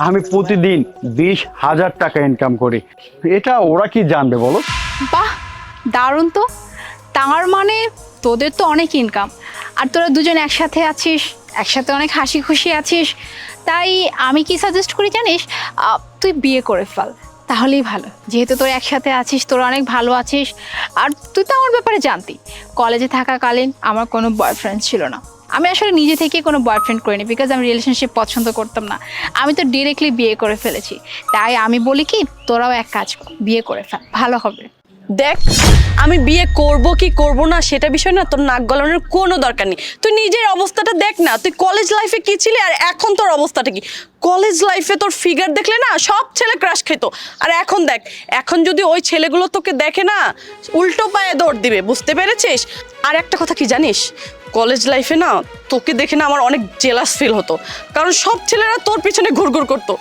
আমি প্রতিদিন 20,000 টাকা ইনকাম করি। এটা ওরা কি জানবে বলো? বাহ, দারুণ তো। তার মানে তোদের তো অনেক ইনকাম, আর তোরা দুজন একসাথে আছিস, একসাথে অনেক হাসি খুশি আছিস। তাই আমি কি সাজেস্ট করি জানিস, তুই বিয়ে করে ফেল, তাহলেই ভালো। যেহেতু তোরা একসাথে আছিস, তোরা অনেক ভালো আছিস। আর তুই তো আমার ব্যাপারে জানতি, কলেজে থাকাকালীন আমার কোনো বয়ফ্রেন্ড ছিল না। আমি আসলে নিজে থেকে কোনো বয়ফ্রেন্ড করিনি, বিকজ আমি রিলেশনশিপ পছন্দ করতাম না। আমি তো ডিরেক্টলি বিয়ে করে ফেলেছি। তাই আমি বলি কি, তোরাও এক কাজ কর, বিয়ে করে ফেল, ভালো হবে। দেখ, আমি বিয়ে করব কি করব না সেটা বিষয় না তোর নাক গলানোর কোনো দরকার নেই। তুই নিজের অবস্থাটা দেখ না, তুই কলেজ লাইফে কি ছিলি আর এখন তোর অবস্থাটা কি। কলেজ লাইফে তোর ফিগার দেখলে না সব ছেলে ক্রাশ খেত, আর এখন দেখ, এখন যদি ওই ছেলেগুলো তোকে দেখে না উল্টো পায়ে দৌড় দিবে, বুঝতে পেরেছিস? আর একটা কথা কি জানিস, কলেজ লাইফে না তোকে দেখে না আমার অনেক জেলাস ফিল হতো, কারণ সব ছেলেরা তোর পিছনে ঘুরঘুর করতো,